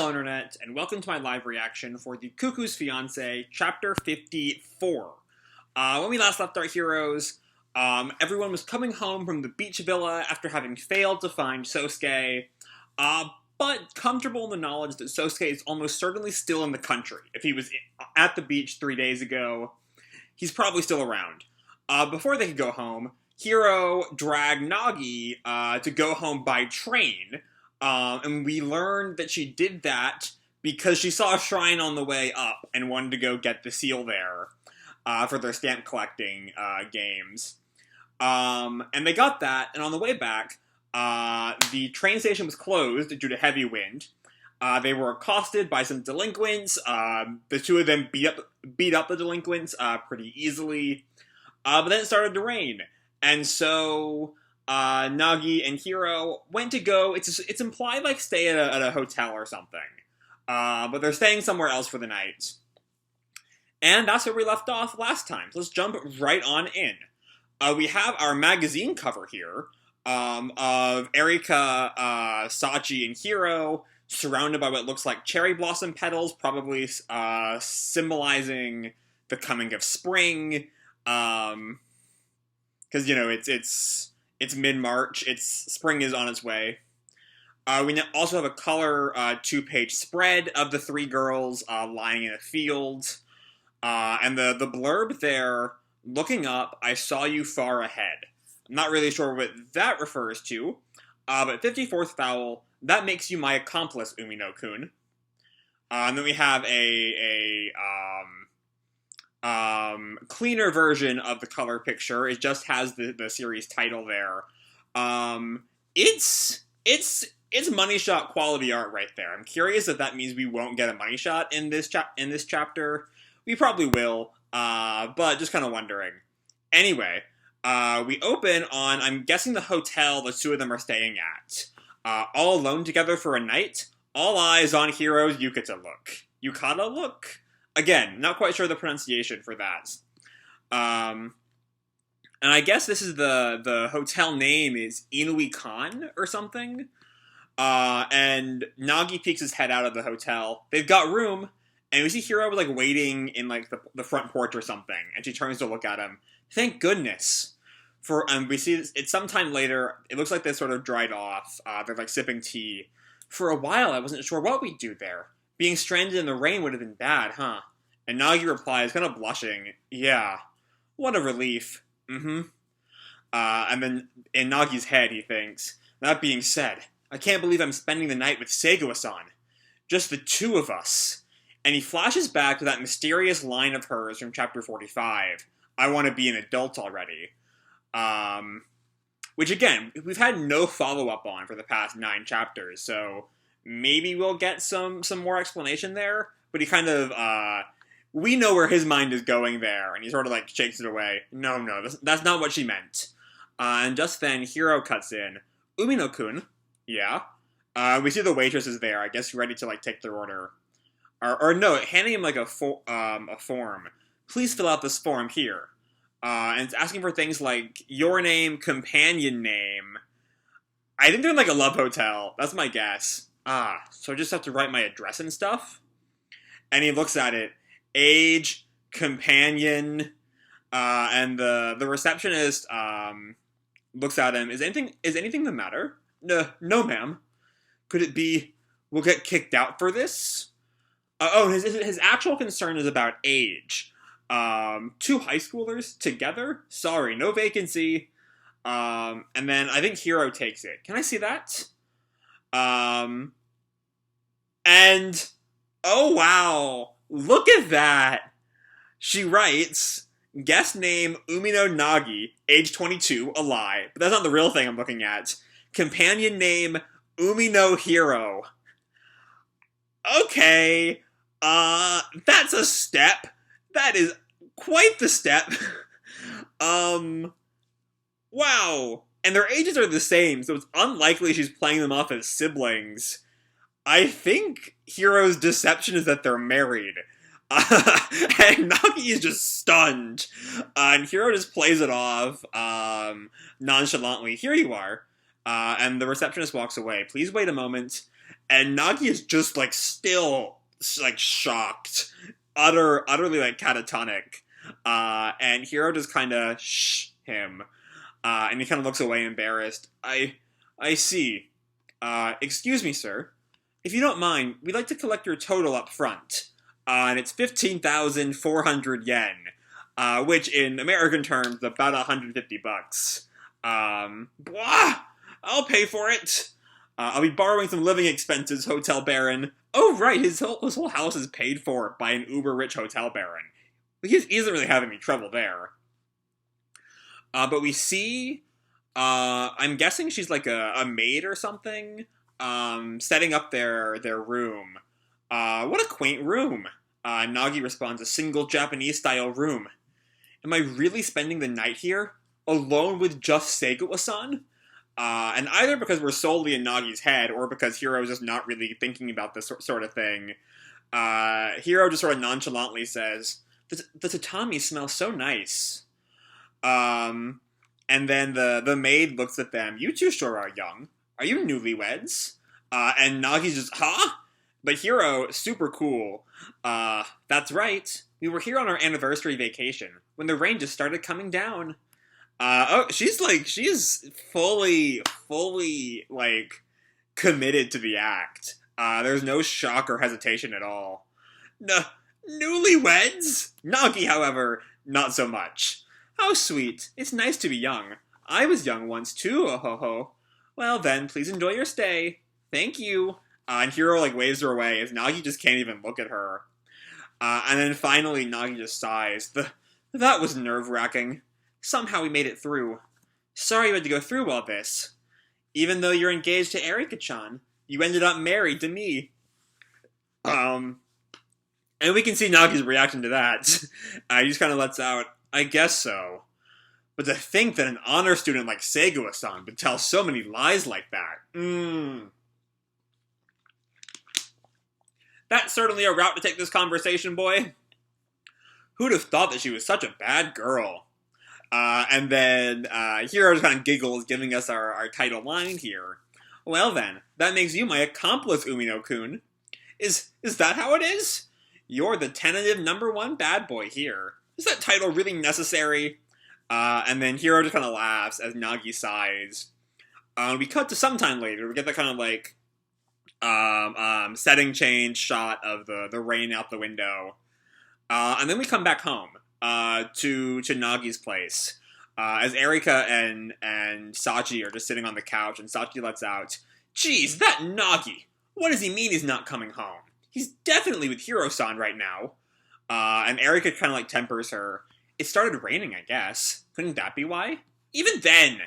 Hello Internet, and welcome to my live reaction for the Cuckoo's Fiancee, Chapter 54. When we last left our heroes, everyone was coming home from the beach villa after having failed to find Sosuke, but comfortable in the knowledge that Sosuke is almost certainly still in the country. If he was at the beach 3 days ago, he's probably still around. Before they could go home, Hiro dragged Nagi to go home by train, and we learned that she did that because she saw a shrine on the way up and wanted to go get the seal there for their stamp collecting games. And they got that, and on the way back, the train station was closed due to heavy wind. They were accosted by some delinquents. The two of them beat up the delinquents pretty easily. But then it started to rain. And so Nagi and Hiro went to go, it's implied like stay at a hotel or something. But they're staying somewhere else for the night. And that's where we left off last time. So let's jump right on in. We have our magazine cover here of Erika, Sachi, and Hiro surrounded by what looks like cherry blossom petals, probably symbolizing the coming of spring. Because, you know, it's mid-March, spring is on its way. We also have a color 2-page spread of the three girls lying in a field. And the blurb there, looking up, I saw you far ahead. I'm not really sure what that refers to, but 54th foul, that makes you my accomplice, Umino-kun. And then we have a cleaner version of the color picture. It just has the series title there. It's money shot quality art right there. I'm curious if that means we won't get a money shot in this chapter. We probably will, but just kind of wondering. Anyway, we open on, I'm guessing, the hotel the two of them are staying at. All alone together for a night. All eyes on Hiro's Yukata look. Yukata look? Again, not quite sure the pronunciation for that. And I guess this is the hotel name is Inui-kan or something. And Nagi peeks his head out of the hotel. They've got room, and we see Hiro like waiting in like the front porch or something, and she turns to look at him. Thank goodness. We see it's sometime later. It looks like they sort of dried off. They're like sipping tea. For a while, I wasn't sure what we'd do there. Being stranded in the rain would have been bad, huh? And Nagi replies, kind of blushing, yeah, what a relief. And then in Nagi's head, he thinks, that being said, I can't believe I'm spending the night with Seigo-san. Just the two of us. And he flashes back to that mysterious line of hers from chapter 45. I want to be an adult already. Which, again, we've had no follow-up on for the past 9 chapters, so maybe we'll get some more explanation there. But he kind of, we know where his mind is going there, and he sort of, like, shakes it away. No, that's not what she meant. And just then, Hiro cuts in. Umino-kun? Yeah? We see the waitress is there, I guess ready to, like, take their order. Or no, handing him, like, a form. Please fill out this form here. And it's asking for things like your name, companion name. I think they're in, like, a love hotel. That's my guess. So I just have to write my address and stuff? And he looks at it. Age, companion, and the receptionist looks at him. Is anything the matter? No, ma'am. Could it be we'll get kicked out for this? His actual concern is about age. 2 high schoolers together? Sorry, no vacancy. And then I think Hiro takes it. Can I see that? And oh wow, look at that. She writes, guest name Umino Nagi, age 22, a lie. But that's not the real thing I'm looking at. Companion name Umino Hiro. Okay, that's a step. That is quite the step. Wow. And their ages are the same, so it's unlikely she's playing them off as siblings. I think Hiro's deception is that they're married. And Nagi is just stunned. And Hiro just plays it off nonchalantly. Here you are. And the receptionist walks away. Please wait a moment. And Nagi is just, like, still, like, shocked. Utterly, like, catatonic. And Hiro just kind of shh him. And he kind of looks away embarrassed. I see. Excuse me, sir. If you don't mind, we'd like to collect your total up front. And it's 15,400 yen. Which in American terms is about 150 bucks. Blah! I'll pay for it. I'll be borrowing some living expenses, Hotel Baron. Oh, right, his whole house is paid for by an uber-rich Hotel Baron. He doesn't really have any trouble there. But we see, I'm guessing she's like a maid or something, setting up their room. What a quaint room. Nagi responds, a single Japanese-style room. Am I really spending the night here? Alone with just Segawa-san? And either because we're solely in Nagi's head, or because Hiro's just not really thinking about this sort of thing, Hiro just sort of nonchalantly says, the tatami smells so nice. And then the maid looks at them. You two sure are young. Are you newlyweds? And Nagi's just, huh? But Hiro, super cool. That's right. We were here on our anniversary vacation when the rain just started coming down. She is fully, like, committed to the act. There's no shock or hesitation at all. Newlyweds? Nagi, however, not so much. How sweet. It's nice to be young. I was young once, too, oh ho ho. Well then, please enjoy your stay. Thank you. And Hiro, like, waves her away as Nagi just can't even look at her. And then finally, Nagi just sighs. That was nerve-wracking. Somehow we made it through. Sorry you had to go through all this. Even though you're engaged to Erika-chan, you ended up married to me. And we can see Nagi's reaction to that. He just kind of lets out, I guess so. But to think that an honor student like Segawa-san would tell so many lies like that. That's certainly a route to take this conversation, boy. Who'd have thought that she was such a bad girl? And then Hiro just kind of giggles, giving us our title line here. Well then, that makes you my accomplice, Umino-kun. Is that how it is? You're the tentative #1 bad boy here. Is that title really necessary? And then Hiro just kind of laughs as Nagi sighs. We cut to sometime later. We get that kind of like setting change shot of the rain out the window. And then we come back home to Nagi's place. As Erika and Sachi are just sitting on the couch, and Sachi lets out, Geez, that Nagi! What does he mean he's not coming home? He's definitely with Hiro-san right now. And Erika kind of like tempers her. It started raining, I guess. Couldn't that be why? Even then!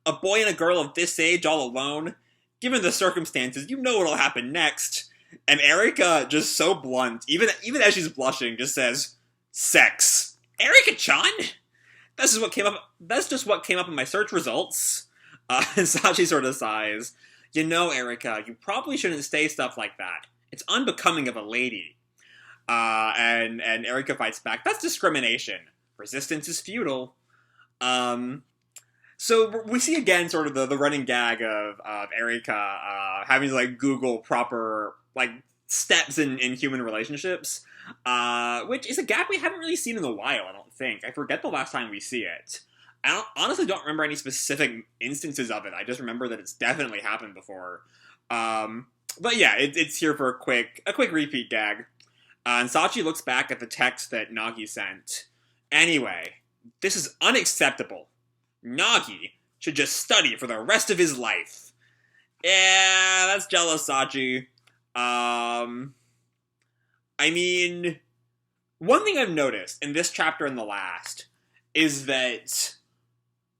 A boy and a girl of this age all alone? Given the circumstances, you know what'll happen next. And Erika, just so blunt, even as she's blushing, just says, Sex. Erika-chan? That's just what came up in my search results. And Sachi sort of sighs. You know, Erika, you probably shouldn't say stuff like that. It's unbecoming of a lady. And Erika fights back. That's discrimination. Resistance is futile. So we see again sort of the running gag of Erika having to like Google proper like steps in human relationships, which is a gag we haven't really seen in a while, I don't think. I forget the last time we see it. I honestly don't remember any specific instances of it. I just remember that it's definitely happened before. But yeah, it's here for a quick repeat gag. And Sachi looks back at the text that Nagi sent. Anyway, this is unacceptable. Nagi should just study for the rest of his life. Yeah, that's jealous, Sachi. I mean, one thing I've noticed in this chapter and the last is that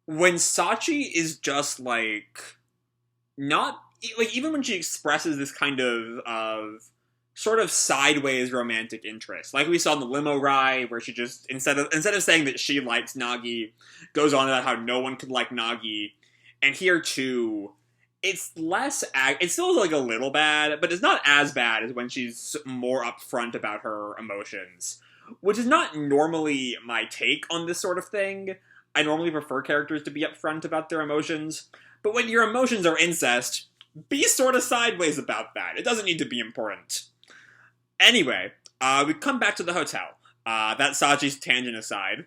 when Sachi is just like not like even when she expresses this kind of sort of sideways romantic interest, like we saw in the limo ride, where she just instead of saying that she likes Nagi, goes on about how no one could like Nagi, and here too, it's it's still like a little bad, but it's not as bad as when she's more upfront about her emotions, which is not normally my take on this sort of thing. I normally prefer characters to be upfront about their emotions, but when your emotions are incest, be sort of sideways about that. It doesn't need to be important. Anyway, we come back to the hotel. That's Sachi's tangent aside.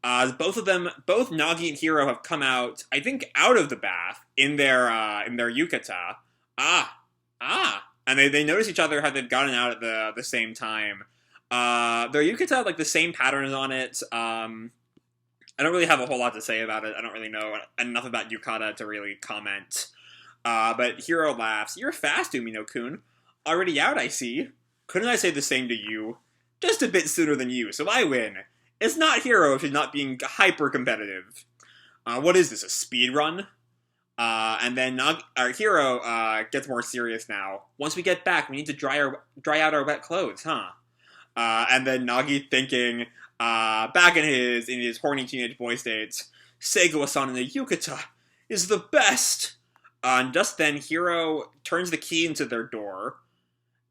Both Nagi and Hiro have come out, I think, out of the bath in their yukata. And they notice each other how they've gotten out at the same time. Their yukata have, like, the same patterns on it. I don't really have a whole lot to say about it. I don't really know enough about yukata to really comment. But Hiro laughs. You're fast, Umino-kun. Already out, I see. Couldn't I say the same to you? Just a bit sooner than you, so I win. It's not Hiro if he's not being hyper-competitive. What is this, a speed run? And then Hiro gets more serious now. Once we get back, we need to dry out our wet clothes, huh? And then Nagi thinking, back in his horny teenage boy states, Seigo-san in the yukata is the best! And just then, Hiro turns the key into their door,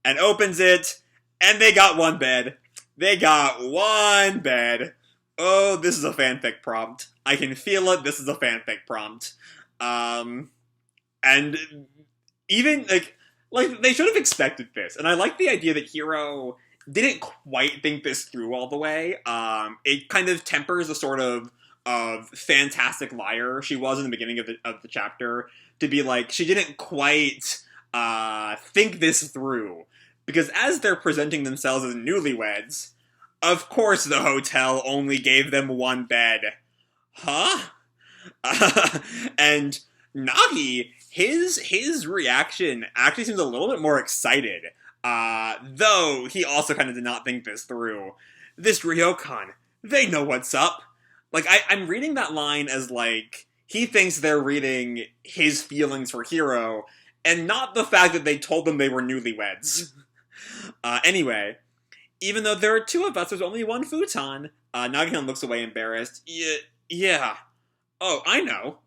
and opens it, and they got one bed. They got one bed. Oh, this is a fanfic prompt. I can feel it, this is a fanfic prompt. And even, like, they should have expected this. And I like the idea that Hiro didn't quite think this through all the way. It kind of tempers the sort of fantastic liar she was in the beginning of the chapter, to be like, she didn't quite think this through. Because as they're presenting themselves as newlyweds, of course the hotel only gave them one bed. Huh? And Nagi, his reaction actually seems a little bit more excited. Though he also kind of did not think this through. This ryokan, they know what's up. Like, I'm reading that line as, like, he thinks they're reading his feelings for Hiro, and not the fact that they told them they were newlyweds. Anyway, even though there are two of us, there's only one futon. Nagi looks away embarrassed. Yeah. Oh, I know.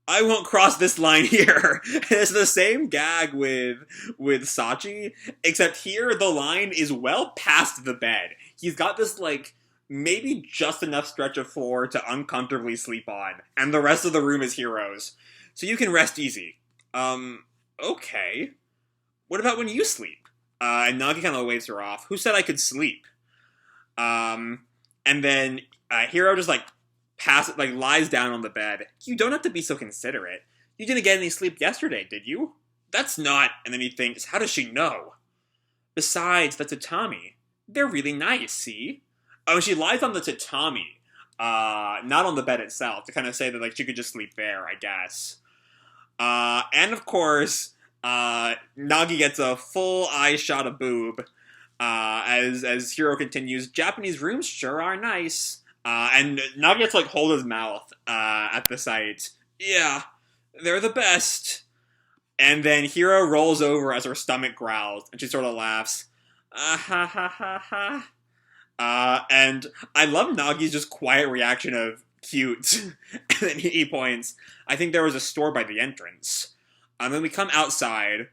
I won't cross this line here. It's the same gag with Sachi, except here the line is well past the bed. He's got this, like, maybe just enough stretch of floor to uncomfortably sleep on, and the rest of the room is Hiro's. So you can rest easy. Okay. What about when you sleep? And Nagi kind of waves her off. Who said I could sleep? And then Hiro just, like, lies down on the bed. You don't have to be so considerate. You didn't get any sleep yesterday, did you? That's not... And then he thinks, how does she know? Besides, the tatami. They're really nice, see? Oh, she lies on the tatami. Not on the bed itself, to kind of say that, like, she could just sleep there, I guess. And of course... Nagi gets a full eye shot of boob, as Hiro continues, Japanese rooms sure are nice. And Nagi gets to, like, hold his mouth, at the sight. Yeah, they're the best. And then Hiro rolls over as her stomach growls, and she sort of laughs. Ha ha ha ha. And I love Nagi's just quiet reaction of, cute. And then he points, I think there was a store by the entrance. And then we come outside.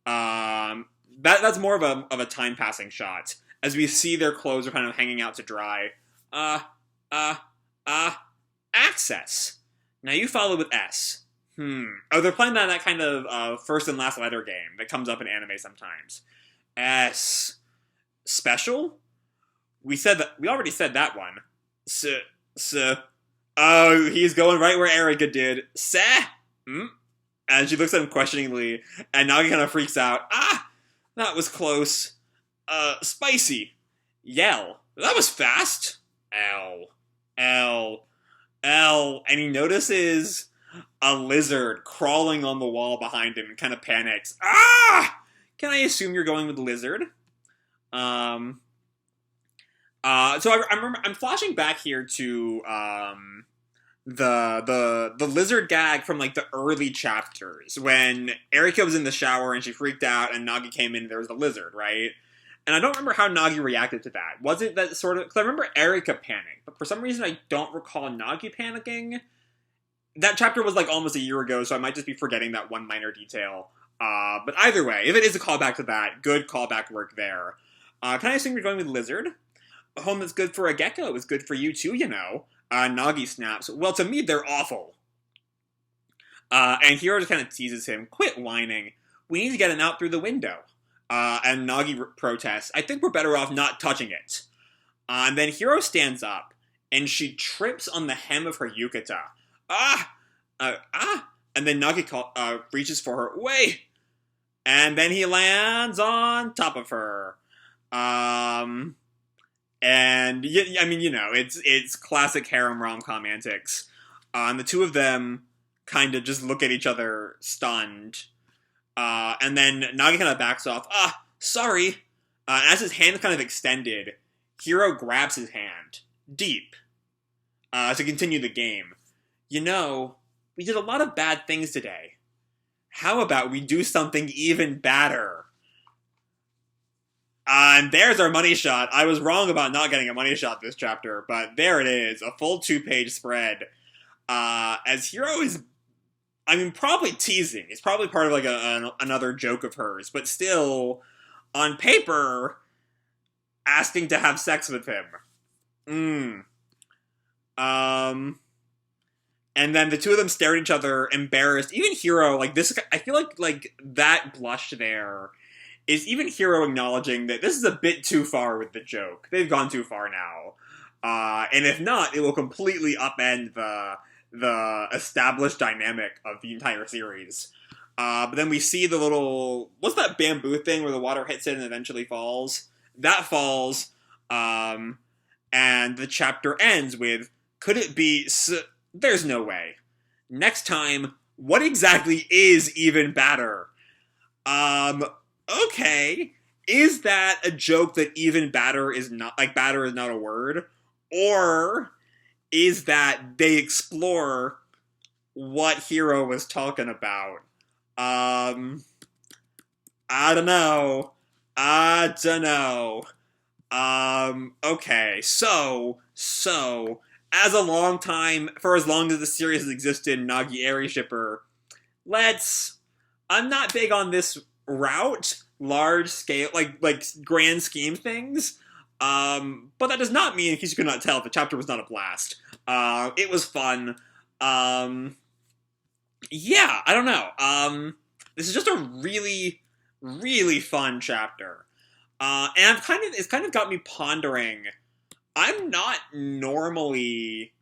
That's more of a time-passing shot. As we see their clothes are kind of hanging out to dry. Access. Now you follow with S. Oh, they're playing that kind of first and last letter game that comes up in anime sometimes. S. Special? We already said that one. Oh, he's going right where Erika did. And she looks at him questioningly, and Nagi kind of freaks out. That was close. Spicy. Yell. That was fast. L. And he notices a lizard crawling on the wall behind him and kind of panics. Can I assume you're going with the lizard? So I remember, I'm flashing back here to, the lizard gag from, like, the early chapters, when Erika was in the shower and she freaked out and Nagi came in and there was the lizard, right? And I don't remember how Nagi reacted to that. Was it that sort of... Because I remember Erika panicked, but for some reason I don't recall Nagi panicking. That chapter was, like, almost a year ago, so I might just be forgetting that one minor detail. But either way, if it is a callback to that, good callback work there. Can I assume you're going with lizard? A home that's good for a gecko is good for you too, you know. Nagi snaps. Well, to me, they're awful. And Hiro just kind of teases him, "Quit whining. We need to get him out through the window." And Nagi protests, "I think we're better off not touching it." And then Hiro stands up, and she trips on the hem of her yukata. "Ah! Ah!" And then Nagi reaches for her. "Wait!" And then he lands on top of her. And I mean, it's classic harem rom-com antics. And the two of them kind of just look at each other stunned. And then Nagi kind of backs off. "Ah, sorry." As his hand kind of extended, Hiro grabs his hand deep to continue the game. We did a lot of bad things today. How about we do something even badder?" And there's our money shot. I was wrong about not getting a money shot this chapter, but there it is, a full 2-page spread. As Hiro is, probably teasing. It's probably part of like another joke of hers, but still, on paper, asking to have sex with him. And then the two of them stare at each other, embarrassed. Even Hiro, this, I feel like that blush there is even Hiro acknowledging that this is a bit too far with the joke. They've gone too far now. And if not, it will completely upend the established dynamic of the entire series. But then we see the little, what's that bamboo thing where the water hits it and eventually falls? That falls, and the chapter ends with, "Could it be there's no way. Next time, what exactly is even badder?" Okay. Is that a joke that even badder is not a word? Or is that they explore what Hiro was talking about? I don't know. Okay, so, for as long as the series has existed, Nagi Eri shipper, I'm not big on this route, large scale, like grand scheme things, but that does not mean, in case you could not tell, the chapter was not a blast. It was fun. Yeah, I don't know. This is just a really, really fun chapter. And it's kind of got me pondering. I'm not normally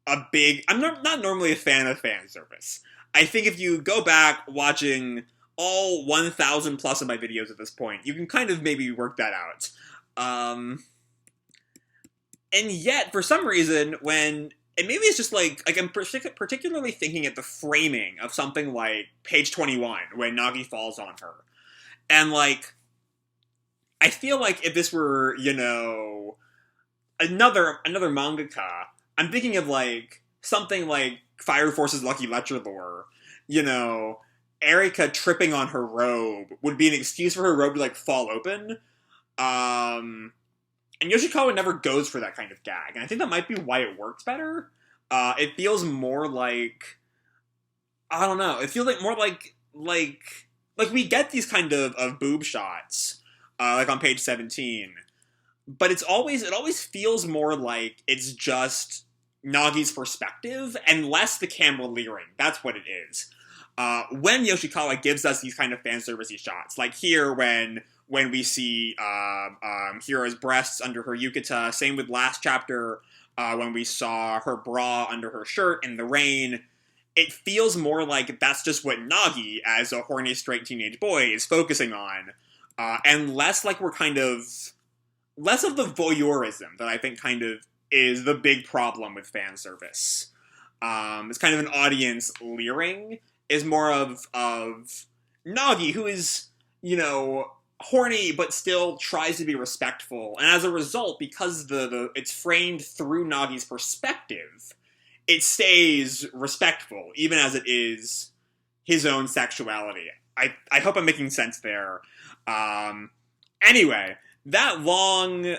not normally a fan of fan service. I think if you go back watching all 1,000 plus of my videos at this point, you can kind of maybe work that out. And yet, for some reason, and maybe it's just like I'm particularly thinking at the framing of something like page 21, when Nagi falls on her. And, I feel like if this were, another mangaka, I'm thinking of, something like Fire Force's Lucky Lecture lore. Erika tripping on her robe would be an excuse for her robe to, fall open. And Yoshikawa never goes for that kind of gag, and I think that might be why it works better. It feels more like, I don't know, it feels more like we get these kind of boob shots, on page 17, but it always feels more like it's just Nagi's perspective, and less the camera leering. That's what it is. When Yoshikawa gives us these kind of fan servicey shots, like here when we see Hiro's breasts under her yukata, same with last chapter, when we saw her bra under her shirt in the rain, it feels more like that's just what Nagi, as a horny straight teenage boy, is focusing on, and less like we're less of the voyeurism that I think kind of is the big problem with fan service. It's kind of an audience leering, is more of Nagi, who is, horny but still tries to be respectful, and as a result, because it's framed through Nagi's perspective, it stays respectful, even as it is his own sexuality. I hope I'm making sense there. Anyway, that long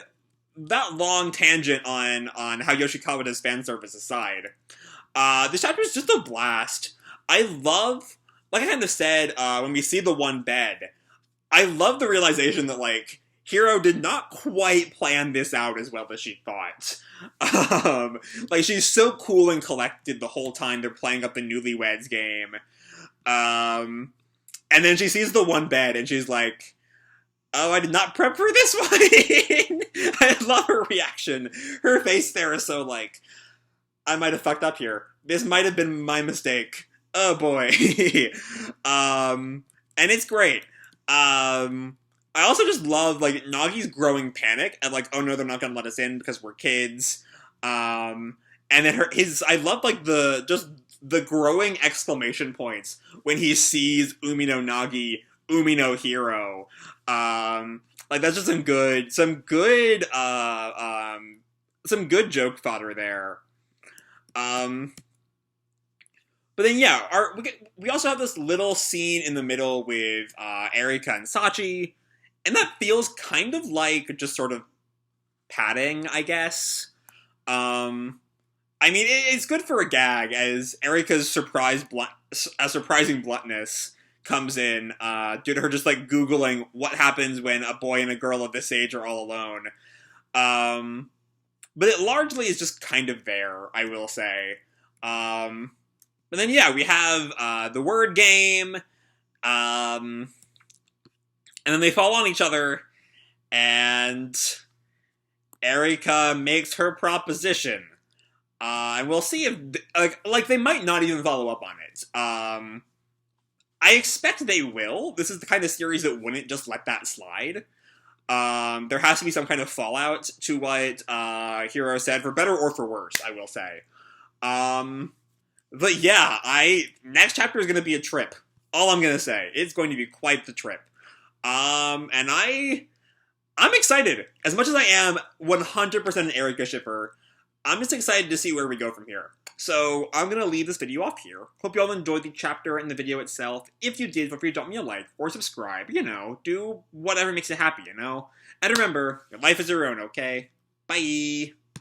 tangent on how Yoshikawa does fan service aside, this chapter is just a blast. I love, like I kind of said, when we see the one bed, I love the realization that, Hiro did not quite plan this out as well as she thought. Like, she's so cool and collected the whole time they're playing up the Newlyweds game. And then she sees the one bed, and she's like, oh, I did not prep for this one! I love her reaction. Her face there is so like, I might have fucked up here. This might have been my mistake. Oh boy. And it's great. I also just love, like, Nagi's growing panic at, like, oh no, they're not gonna let us in because we're kids. And then I love, like, the growing exclamation points when he sees Umi no Nagi, Umi no Hiro. Like, that's just some good joke fodder there. But then, yeah, we also have this little scene in the middle with Erika and Sachi, and that feels kind of like just sort of padding, I guess. I mean, it's good for a gag, as Erika's surprising bluntness comes in due to her just, like, Googling what happens when a boy and a girl of this age are all alone. But it largely is just kind of there, I will say. But then, yeah, we have the word game, and then they fall on each other, and Erika makes her proposition. And we'll see if, like, they might not even follow up on it. I expect they will. This is the kind of series that wouldn't just let that slide. There has to be some kind of fallout to what Hiro said, for better or for worse, I will say. But yeah, next chapter is going to be a trip. All I'm going to say. It's going to be quite the trip. And I'm excited. As much as I am 100% an Erika shipper, I'm just excited to see where we go from here. So I'm going to leave this video off here. Hope you all enjoyed the chapter and the video itself. If you did, feel free to drop me a like or subscribe. You know, do whatever makes you happy, you know? And remember, your life is your own, okay? Bye!